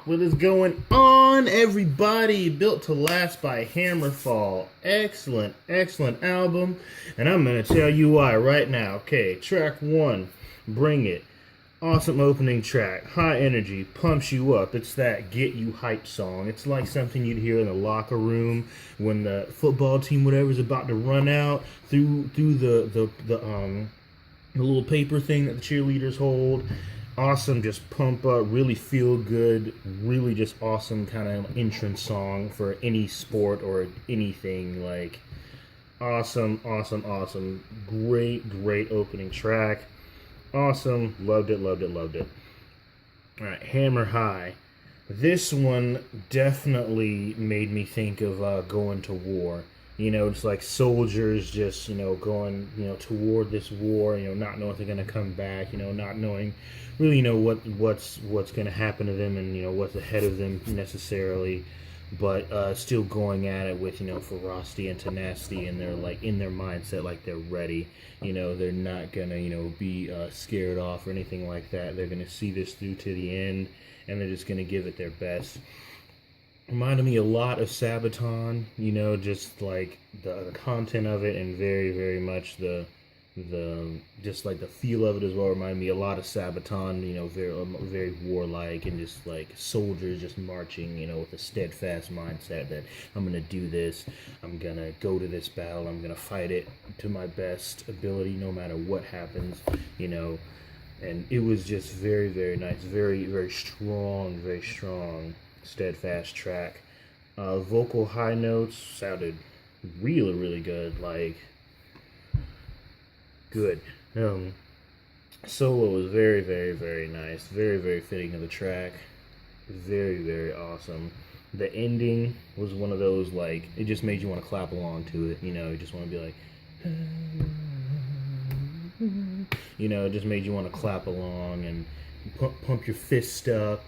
What is going on, everybody? Built to Last by Hammerfall. Excellent, excellent album. And I'm going to tell you why right now. Okay, track 1, Bring It. Awesome opening track. High energy, pumps you up. It's that get you hyped song. It's like something you'd hear in the locker room when the football team, whatever, is about to run out through the little paper thing that the cheerleaders hold. Awesome, just pump up, really feel good, really just awesome kind of entrance song for any sport or anything. Like, awesome, awesome, awesome. Great, great opening track. Awesome, loved it, loved it, loved it. Alright, Hammer High. This one definitely made me think of going to war. You know, it's like soldiers just, going, toward this war, not knowing if they're going to come back, not knowing really, what's going to happen to them and, what's ahead of them necessarily, but still going at it with, ferocity and tenacity, and they're like in their mindset, like they're ready. They're not going to, be scared off or anything like that. They're going to see this through to the end, and they're just going to give it their best. Reminded me a lot of Sabaton, just like the content of it, and very, very much the just like the feel of it as well. Reminded me a lot of Sabaton, very warlike, and just like soldiers just marching, with a steadfast mindset that I'm gonna do this, I'm gonna go to this battle, I'm gonna fight it to my best ability, no matter what happens, and it was just very, very nice, very, very strong, steadfast track. Vocal high notes sounded really, really good, like good. Solo was very, very, very nice, very, very fitting of the track, very, very awesome. The ending was one of those, like, it just made you want to clap along to it, you just want to be like, it just made you want to clap along and pump your fist up,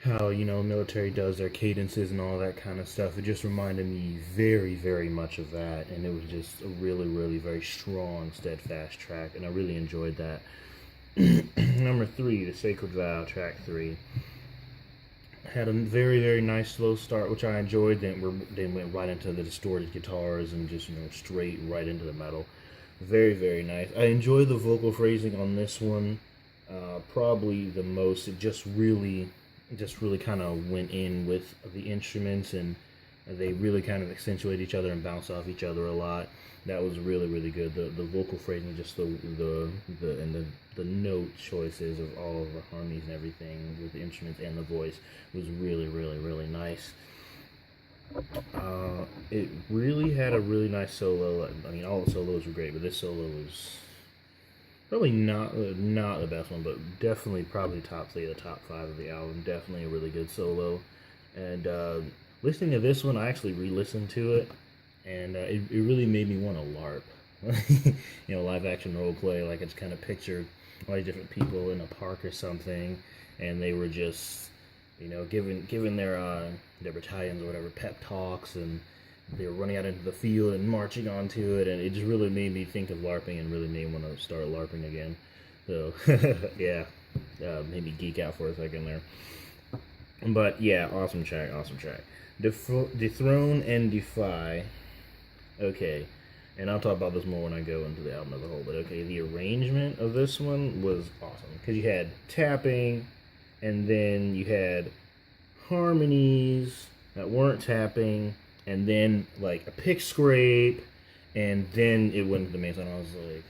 how, military does their cadences and all that kind of stuff. It just reminded me very, very much of that, and it was just a really, really very strong, steadfast track, and I really enjoyed that. Number 3, The Sacred Vow, track 3. Had a very, very nice slow start, which I enjoyed, then went right into the distorted guitars and just, straight right into the metal. Very, very nice. I enjoy the vocal phrasing on this one, probably the most. It just really kind of went in with the instruments, and they really kind of accentuate each other and bounce off each other a lot. That was really, really good. The vocal phrasing, just the note choices of all of the harmonies and everything with the instruments and the voice was really, really, really nice. It really had a really nice solo. I mean, all the solos were great, but this solo was probably not the best one, but definitely probably the top 5 of the album. Definitely a really good solo. And listening to this one, I actually re-listened to it, and it really made me want to LARP. Live action role play. Like, I just kind of picture all these different people in a park or something, and they were just, giving their battalions or whatever pep talks, and they were running out into the field and marching onto it, and it just really made me think of LARPing and really made me want to start LARPing again. So, yeah, made me geek out for a second there. But, yeah, awesome track, awesome track. Dethrone and Defy. Okay, and I'll talk about this more when I go into the album as a whole, but okay, the arrangement of this one was awesome, because you had tapping, and then you had harmonies that weren't tapping, and then like a pick scrape, and then it went to the main song. I was like,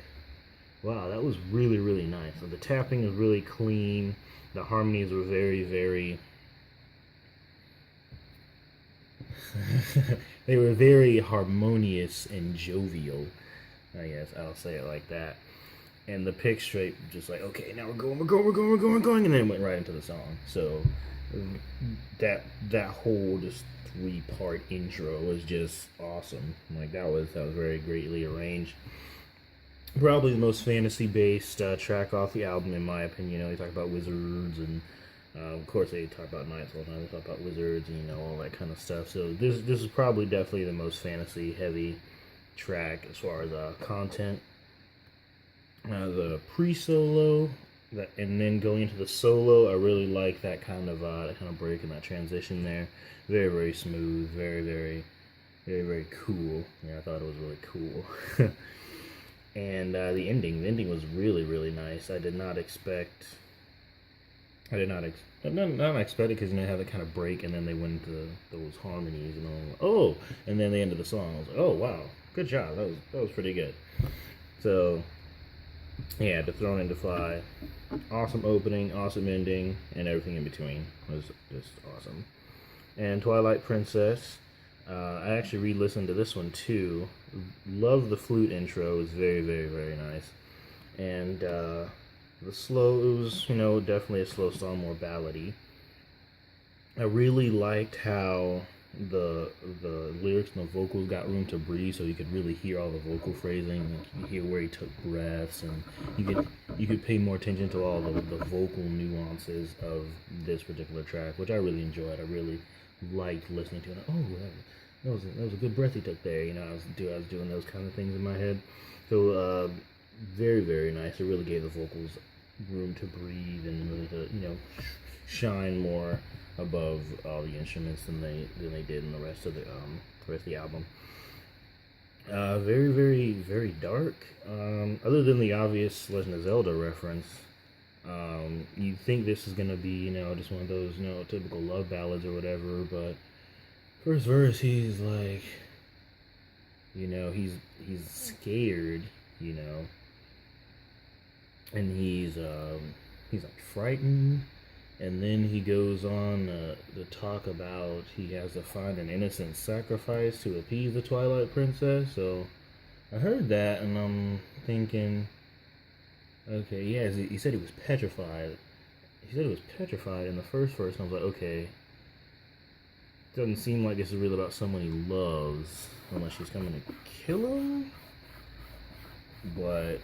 wow, that was really, really nice. So the tapping was really clean. The harmonies were very, very they were very harmonious and jovial, I guess I'll say it like that. And the pick scrape, just like, okay, now we're going, and then it went right into the song. So that whole just 3-part intro was just awesome. Like, that was very greatly arranged. Probably the most fantasy-based track off the album, in my opinion. They talk about wizards, and of course they talk about knights all the time. They talk about wizards and all that kind of stuff. So this is probably definitely the most fantasy-heavy track as far as content. The pre-solo and then going into the solo, I really like that kind of break and that transition there. Very, very smooth, very, very, very, very cool. Yeah, I thought it was really cool. And the ending was really, really nice. I did not expect. Not expect it, because they have that kind of break, and then they went into those harmonies, and oh, and then the end of the song. I was like, oh wow, good job. That was pretty good. So yeah, To Throne and To Fly, awesome opening, awesome ending, and everything in between was just awesome. And Twilight Princess, I actually re-listened to this one too. Love the flute intro. It was very, very, very nice. And the slow, it was, definitely a slow song, more ballady. I really liked how the lyrics and the vocals got room to breathe, so you could really hear all the vocal phrasing. You hear where he took breaths, and you could pay more attention to all the vocal nuances of this particular track, which I really enjoyed. I really liked listening to it. Oh, that was a good breath he took there. I was doing those kind of things in my head. So very, very nice. It really gave the vocals room to breathe and really to shine more above all the instruments than they did in the rest of the album. Very, very, very dark. Other than the obvious Legend of Zelda reference, you think this is gonna be just one of those typical love ballads or whatever, but first verse he's like, he's scared, and he's like frightened. And then he goes on to talk about he has to find an innocent sacrifice to appease the Twilight Princess. So I heard that, and I'm thinking, okay, yeah, he said he was petrified. He said he was petrified in the first verse, and I was like, okay, doesn't seem like this is really about someone he loves, unless she's coming to kill him. But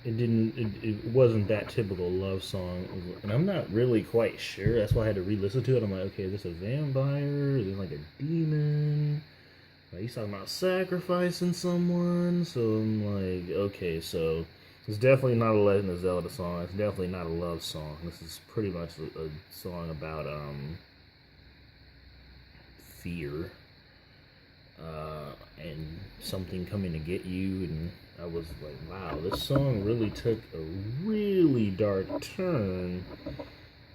it wasn't that typical love song, and I'm not really quite sure. That's why I had to re-listen to it. I'm like, okay, is this a vampire? Is it like a demon? Like, he's talking about sacrificing someone. So I'm like, okay, so it's definitely not a Legend of Zelda song. It's definitely not a love song. This is pretty much a song about fear and something coming to get you. And I was like, wow, this song really took a really dark turn,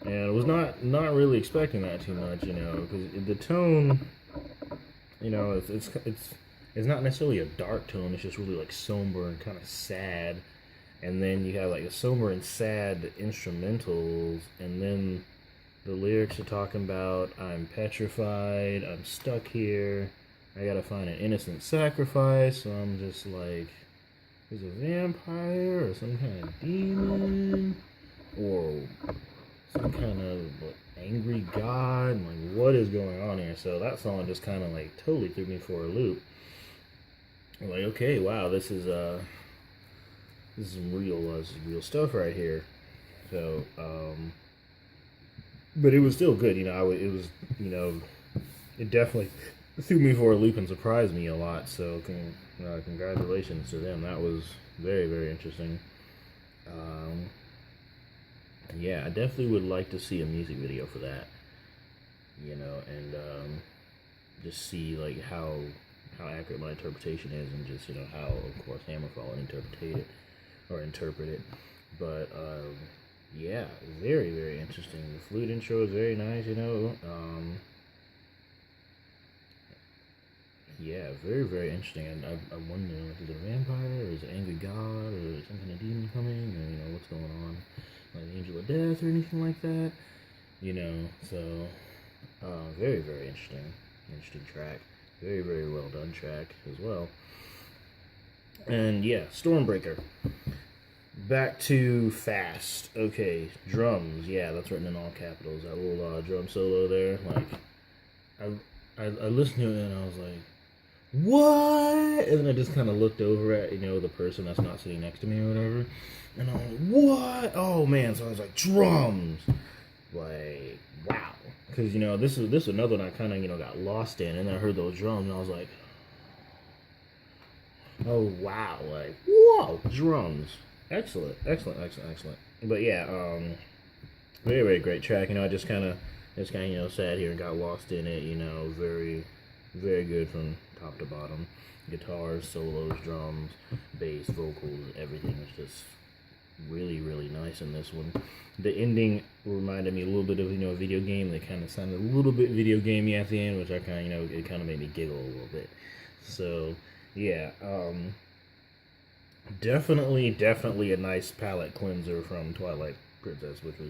and I was not really expecting that too much, because the tone, it's not necessarily a dark tone. It's just really like somber and kind of sad, and then you have like a somber and sad instrumentals, and then the lyrics are talking about I'm petrified, I'm stuck here, I gotta find an innocent sacrifice. So I'm just like, is a vampire or some kind of demon or some kind of angry god? Like, what is going on here? So that song just kind of like totally threw me for a loop. I'm like, okay, wow, this is some real stuff right here. So, but it was still good. It definitely threw me for a loop and surprised me a lot. So congratulations to them. That was very, very interesting. Yeah, I definitely would like to see a music video for that. And just see like how accurate my interpretation is, and just how, of course, Hammerfall interpret it. But yeah, very, very interesting. The flute intro is very nice. Yeah, very, very interesting. And I wonder, is it a vampire, or is it an angry god, or some kind of demon coming, or what's going on, like the angel of death or anything like that. So very, very interesting track. Very, very well done track as well. And yeah, Stormbreaker. Back to fast. Okay, drums. Yeah, that's written in all capitals. That little drum solo there. Like, I listened to it and I was like, what? And then I just kind of looked over at, the person that's not sitting next to me or whatever. And I'm like, what? Oh, man. So I was like, drums. Like, wow. Because, this is another one I kind of, got lost in. And then I heard those drums and I was like, oh, wow. Like, whoa, drums. Excellent. but yeah, very, very great track. You know, I just kind of, sat here and got lost in it. You know, very, very good from top to bottom. Guitars, solos, drums, bass, vocals, everything was just really, really nice in this one. The ending reminded me a little bit of, a video game. They kind of sounded a little bit video gamey at the end, which I kind of, it kind of made me giggle a little bit. So, yeah, definitely a nice palate cleanser from Twilight Princess, which was,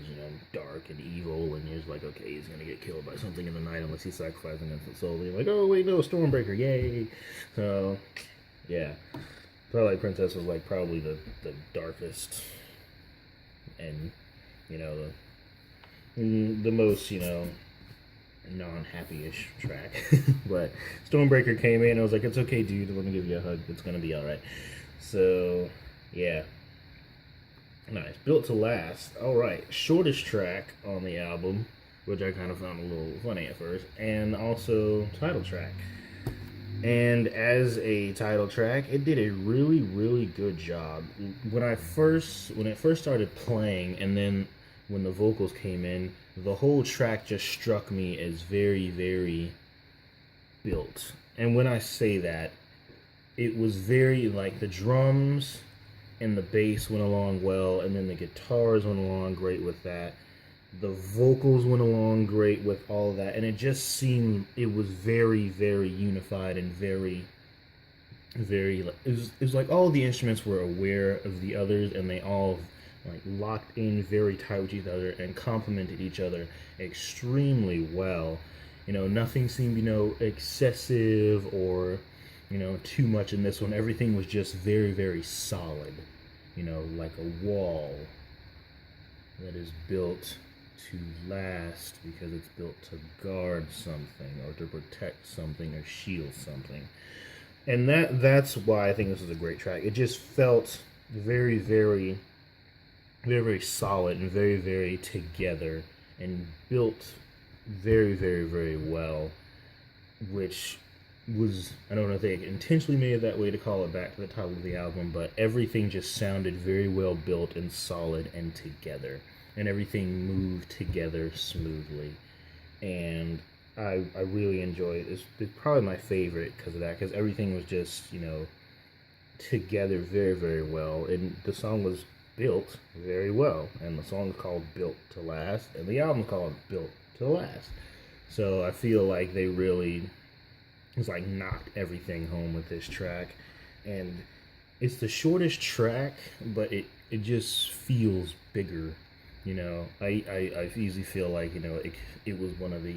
dark and evil, and you're just like, okay, he's gonna get killed by something in the night unless he's sacrificing infant soul. You're like, oh wait, no, Stormbreaker, yay! So, yeah, Twilight Princess was like probably the darkest and, the most, non-happy-ish track. But Stormbreaker came in, I was like, it's okay, dude, let me give you a hug, it's gonna be alright. So, yeah. Nice. Built to Last. Alright. Shortest track on the album, which I kind of found a little funny at first, and also title track. And as a title track, it did a really, really good job. When it first started playing, and then when the vocals came in, the whole track just struck me as very, very built. And when I say that, it was very, like, the drums and the bass went along well, and then the guitars went along great with that. The vocals went along great with all of that, and it just seemed, it was very, very unified and very, very, it was like all the instruments were aware of the others, and they all, like, locked in very tight with each other and complemented each other extremely well. Nothing seemed, excessive or too much in this one. Everything was just very, very solid. Like a wall that is built to last because it's built to guard something or to protect something or shield something. And that's why I think this is a great track. It just felt very, very, very, very solid and very, very together and built very, very, very well, which was, I don't know if they intentionally made it that way to call it back to the title of the album, but everything just sounded very well built and solid and together, and everything moved together smoothly, and I really enjoyed it. It's probably my favorite because of that, because everything was just, together very, very well, and the song was built very well, and the song is called Built to Last, and the album is called Built to Last. So I feel like they really, it's like knocked everything home with this track, and it's the shortest track, but it just feels bigger. I easily feel like it was one of the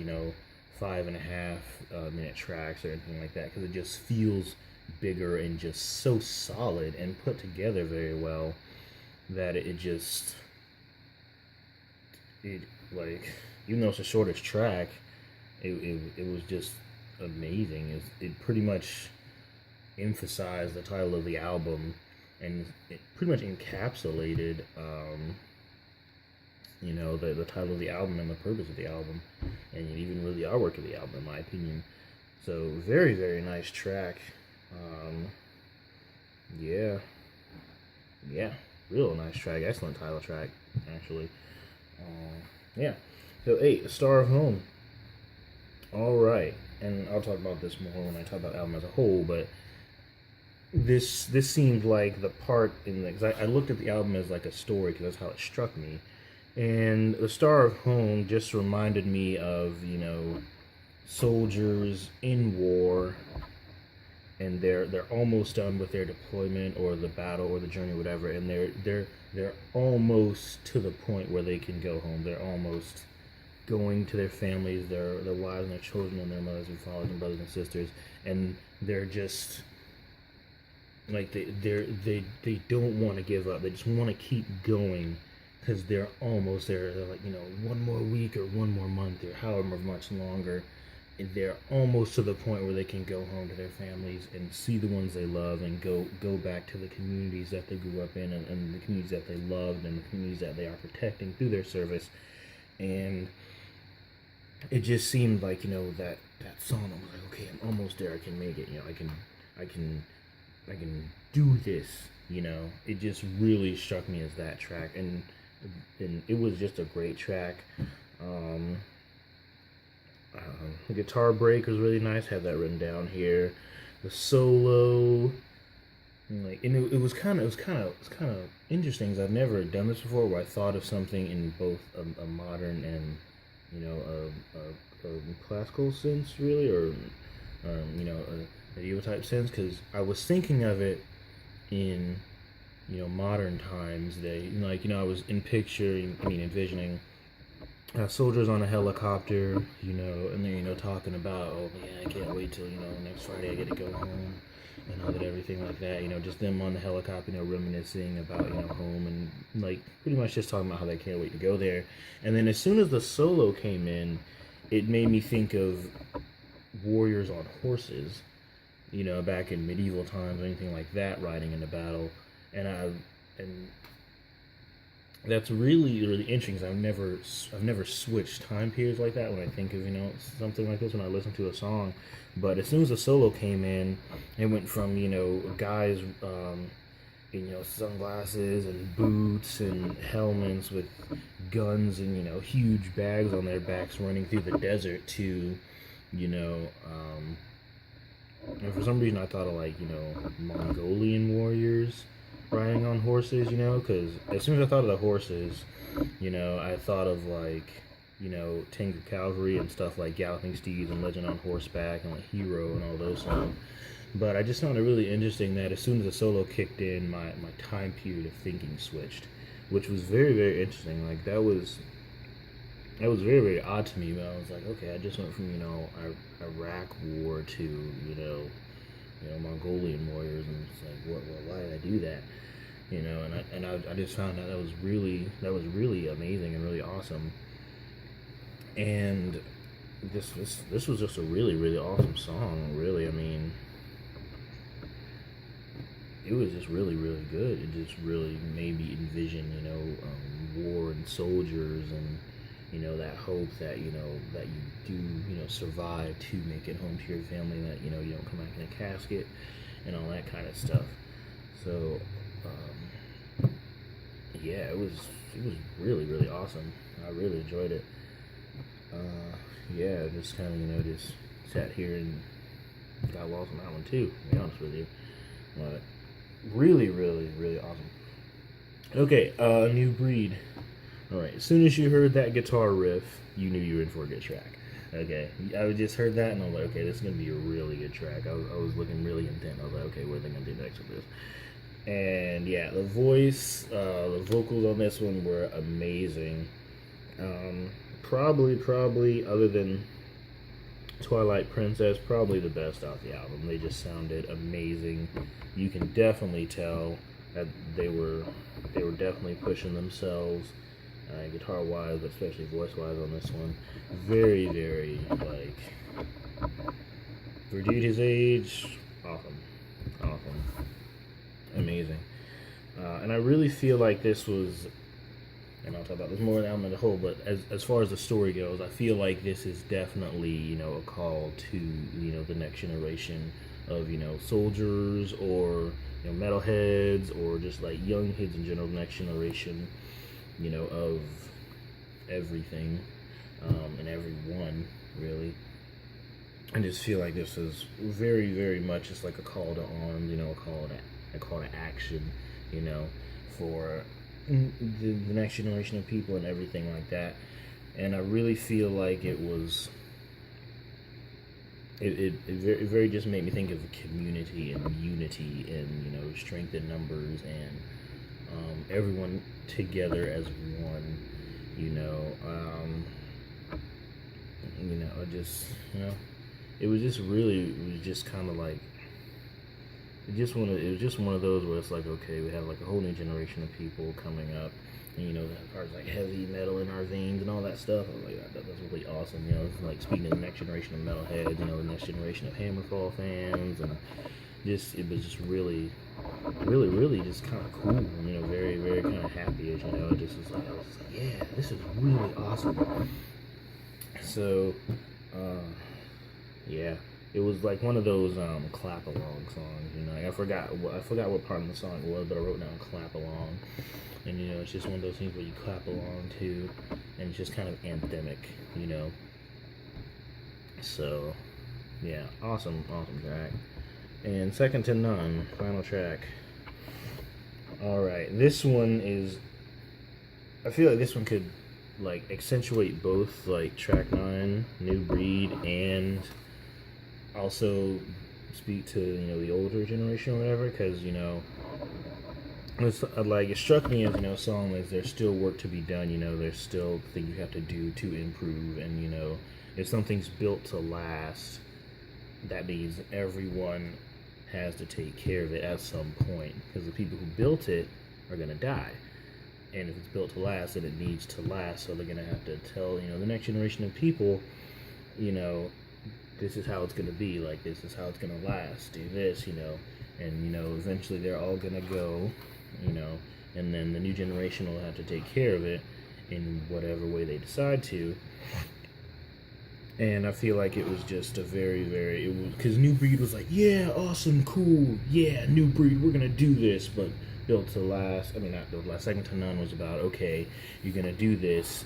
5.5 minute tracks or anything like that, because it just feels bigger and just so solid and put together very well that it like, even though it's the shortest track, it was just amazing. It pretty much emphasized the title of the album, and it pretty much encapsulated the title of the album and the purpose of the album, and even really the artwork of the album, in my opinion. So very, very nice track. Yeah, real nice track. Excellent title track, actually. Yeah. So 8, Star of Home. All right, and I'll talk about this more when I talk about the album as a whole, but this seemed like the part in the, because I looked at the album as like a story, because that's how it struck me, and the Star of Home just reminded me of soldiers in war, and they're almost done with their deployment or the battle or the journey or whatever, and they're almost to the point where they can go home. They're almost going to their families, their wives and their children and their mothers and fathers and brothers and sisters, and they're just like they don't want to give up. They just want to keep going because they're almost there. They're like, one more week or one more month or however much longer, and they're almost to the point where they can go home to their families and see the ones they love and go back to the communities that they grew up in, and the communities that they loved and the communities that they are protecting through their service. And it just seemed like, that song, I was like, okay, I'm almost there, I can make it, I can do this, It just really struck me as that track, and and it was just a great track. The guitar break was really nice. Have that written down here. The solo, and it was kind of interesting because I've never done this before, where I thought of something in both a modern and a classical sense, really, or a medieval type sense, because I was thinking of it in modern times. I was envisioning soldiers on a helicopter, and they're talking about, oh man, I can't wait till next Friday I get to go home and all that, everything like that. Just them on the helicopter, reminiscing about home, and pretty much just talking about how they can't wait to go there. And then as soon as the solo came in, it made me think of warriors on horses, back in medieval times or anything like that, riding into battle, and that's really, really interesting because I've never switched time periods like that when I think of something like this when I listen to a song. But as soon as the solo came in, it went from guys in sunglasses and boots and helmets with guns and huge bags on their backs running through the desert to and for some reason I thought of Mongolian warriors riding on horses, because as soon as I thought of the horses, I thought of Tengu Cavalry and stuff like Galloping Steeds and Legend on Horseback and Hero and all those songs. But I just found it really interesting that as soon as the solo kicked in, my time period of thinking switched, which was very, very interesting. That was very, very odd to me. But I was like, okay, I just went from Iraq War to Mongolian warriors, and it's like, why did I do that? And I just found that was really amazing and really awesome. And this was just a really, really awesome song. Really, it was just really, really good. It just really made me envision, war and soldiers, and that hope that that you do survive to make it home to your family, that you don't come back in a casket and all that kind of stuff. So yeah, it was really, really awesome. I really enjoyed it. Yeah, just kind of just sat here and got lost on that one too, to be honest with you. But really, really, really awesome. Okay, New Breed. Alright, as soon as you heard that guitar riff, you knew you were in for a good track. Okay, I just heard that and I was like, okay, this is going to be a really good track. I was looking really intent. I was like, okay, what are they going to do next with this? And yeah, the voice, the vocals on this one were amazing. Probably, other than Twilight Princess, probably the best off the album. They just sounded amazing. You can definitely tell that they were definitely pushing themselves, guitar-wise, but especially voice-wise on this one. Very, very, for a dude his age, awesome, amazing. And I really feel like this was, and I'll talk about this more in the album as a whole, but as far as the story goes, I feel like this is definitely, a call to, the next generation of, soldiers, or, metalheads, or just young kids in general, next generation, of everything, and everyone, really. I just feel like this is very, very much just like a call to arms, a call to action, for the next generation of people and everything like that. And I really feel like it very just made me think of community and unity and strength in numbers, and everyone together as one. It was just kind of like, it was just one of those where it's like, okay, we have a whole new generation of people coming up, and that part's heavy metal in our veins and all that stuff. I was like, that's really awesome. It's speaking to the next generation of metalheads, the next generation of Hammerfall fans, and it was just really, really, really just kind of cool. Very, very kind of happy. It just was I was like, yeah, this is really awesome. So, yeah, It was like one of those clap along songs, you know. I forgot what part of the song it was, but I wrote down clap along. And you know, it's just one of those things where you clap along to, and it's just kind of anthemic, you know. So yeah, awesome track. And second to none, final track. Alright, this one is, I feel like this one could like accentuate both like track 9, New Breed, and also speak to, you know, the older generation or whatever, because, you know, it's like, it struck me as, you know, song is there's still work to be done, you know, there's still things you have to do to improve, and, you know, if something's built to last, that means everyone has to take care of it at some point, because the people who built it are going to die. And if it's built to last, then it needs to last, so they're going to have to tell, you know, the next generation of people, you know, this is how it's going to be, like, this is how it's going to last, do this, you know, and, you know, eventually they're all going to go, you know, and then the new generation will have to take care of it in whatever way they decide to. And I feel like it was just a very, because New Breed was like, yeah, awesome, cool, yeah, New Breed, we're going to do this, but Built to Last, I mean, not Built to Last, Second to None was about, okay, you're going to do this,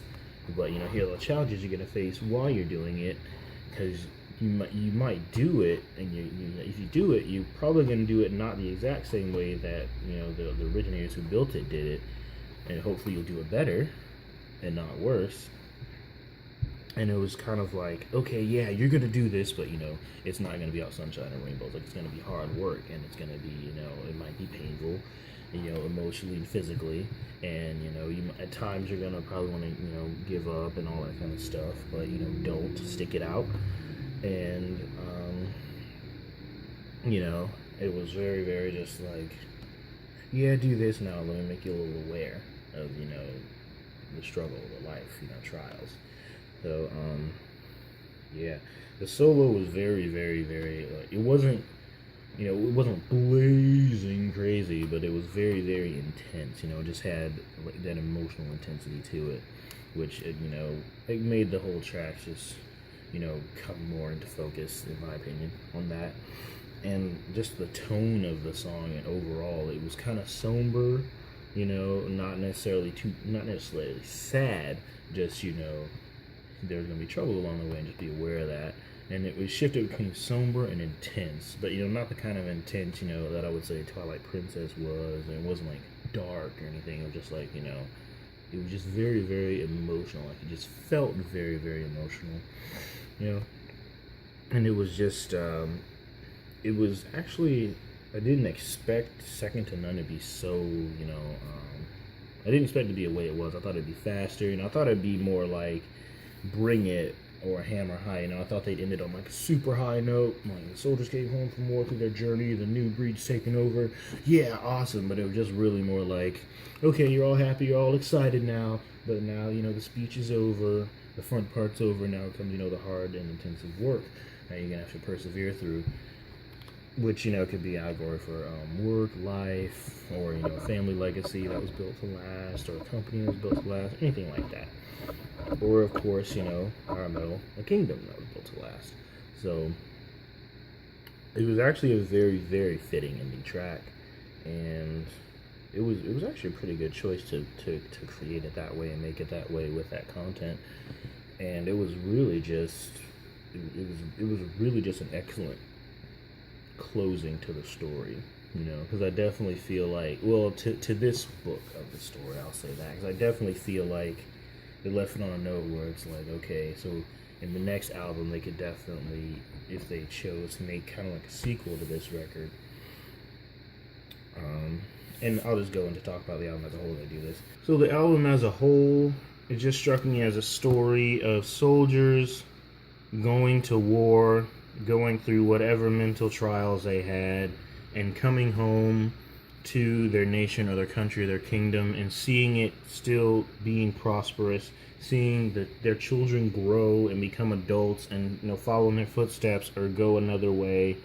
but, you know, here are the challenges you're going to face while you're doing it, because you might do it, and if you do it, you're probably going to do it not the exact same way that, you know, the originators who built it did it, and hopefully you'll do it better and not worse. And it was kind of like, okay, yeah, you're going to do this, but, you know, it's not going to be all sunshine and rainbows. Like, it's going to be hard work, and it's going to be, you know, it might be painful, you know, emotionally and physically, and, you know, at times you're going to probably want to, you know, give up and all that kind of stuff, but, you know, don't stick it out. And, you know, it was very just like, yeah, do this now, let me make you a little aware of, you know, the struggle, the life, you know, trials. So, yeah, the solo was very, it wasn't, you know, it wasn't blazing crazy, but it was very intense, you know, it just had like that emotional intensity to it, which, you know, it made the whole track just, you know, come more into focus, in my opinion, on that. And just the tone of the song, and overall, it was kind of somber, you know, not necessarily sad, just, you know, there's going to be trouble along the way, and just be aware of that. And it was shifted between somber and intense, but, you know, not the kind of intense, you know, that I would say Twilight Princess was, and it wasn't like dark or anything. It was just like, you know, it was just very emotional. Like, it just felt very emotional, you know. And it was just, it was actually, I didn't expect Second to None to be so, you know, I didn't expect it to be the way it was. I thought it'd be faster, you know, I thought it'd be more like Bring It or Hammer High, you know. I thought they'd ended on like a super high note, like the soldiers came home from war through their journey, the new breed's taking over, yeah, awesome. But it was just really more like, okay, you're all happy, you're all excited now, but now, you know, the speech is over, the front part's over, now comes, you know, the hard and intensive work that you're gonna have to persevere through, which, you know, could be allegory for work, life, or, you know, family legacy that was built to last, or a company that was built to last, anything like that. Or, of course, you know, our metal, a kingdom that was built to last. So, it was actually a very fitting ending track, and it was actually a pretty good choice to create it that way and make it that way with that content. And it was really just, it was really just an excellent closing to the story, you know, because I definitely feel like, well, to this book of the story, I'll say that, because I definitely feel like they left it on a note where it's like, okay, so in the next album they could definitely, if they chose, make kind of like a sequel to this record. And I'll just go into talk about the album as a whole as I do this. So the album as a whole, it just struck me as a story of soldiers going to war, going through whatever mental trials they had, and coming home to their nation or their country or their kingdom, and seeing it still being prosperous, seeing that their children grow and become adults, and, you know, follow in their footsteps or go another way,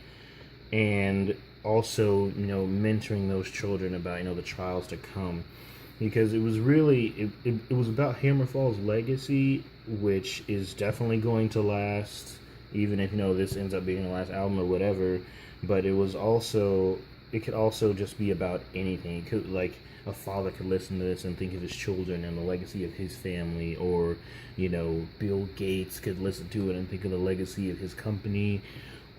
and also, you know, mentoring those children about, you know, the trials to come. Because it was really, it was about Hammerfall's legacy, which is definitely going to last. even if, this ends up being the last album or whatever. But it could also just be about anything. It could, like, a father could listen to this and think of his children and the legacy of his family, or, Bill Gates could listen to it and think of the legacy of his company,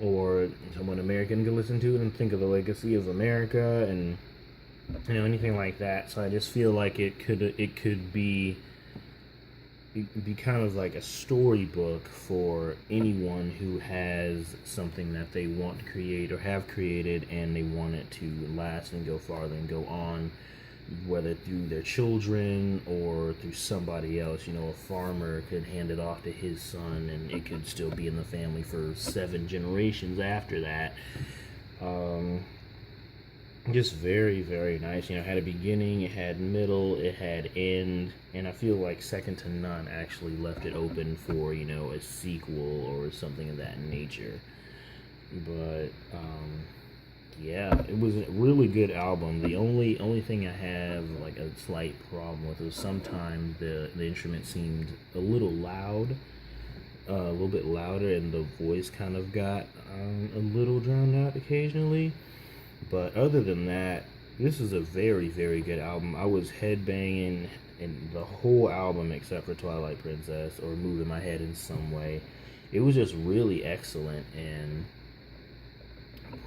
or someone American could listen to it and think of the legacy of America, and anything like that. So I just feel like it could be kind of like a storybook for anyone who has something that they want to create or have created, and they want it to last and go farther and go on, whether through their children or through somebody else. A farmer could hand it off to his son, and it could still be in the family for 7 generations after that. Just very, very nice. It had a beginning, it had middle, it had end, and I feel like second to none actually left it open for, a sequel or something of that nature. But yeah, it was a really good album. The only thing I have like a slight problem with was sometimes the instrument seemed a little loud, a little bit louder, and the voice kind of got a little drowned out occasionally. But other than that, this is a very, very good album. I was headbanging in the whole album except for Twilight Princess, or moving my head in some way. It was just really excellent, and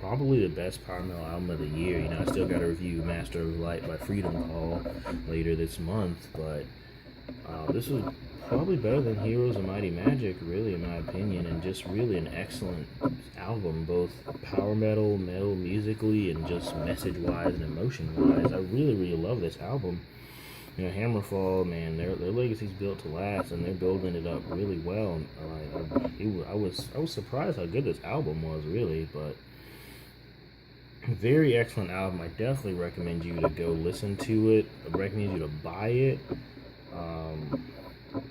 probably the best power metal album of the year. I still got to review Master of Light by Freedom Call later this month, but this was probably better than Heroes of Mighty Magic, really, in my opinion, and just really an excellent album, both power metal musically, and just message-wise and emotion-wise. I really, really love this album. Hammerfall, man, their legacy's built to last, and they're building it up really well. I was surprised how good this album was, really, but very excellent album. I definitely recommend you to go listen to it. I recommend you to buy it.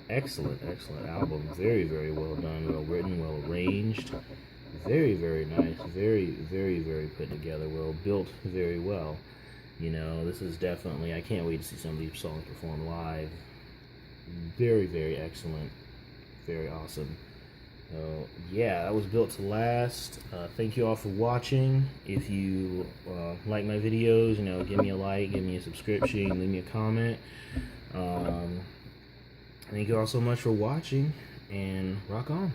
Excellent album. Very, very well done, well written, well arranged. Very, very nice. Very, very, very put together. Well built, very well. This is definitely, I can't wait to see some of these songs performed live. Very, very excellent. Very awesome. So, yeah, that was Built to Last. Thank you all for watching. If you like my videos, give me a like, give me a subscription, leave me a comment. Thank you all so much for watching, and rock on.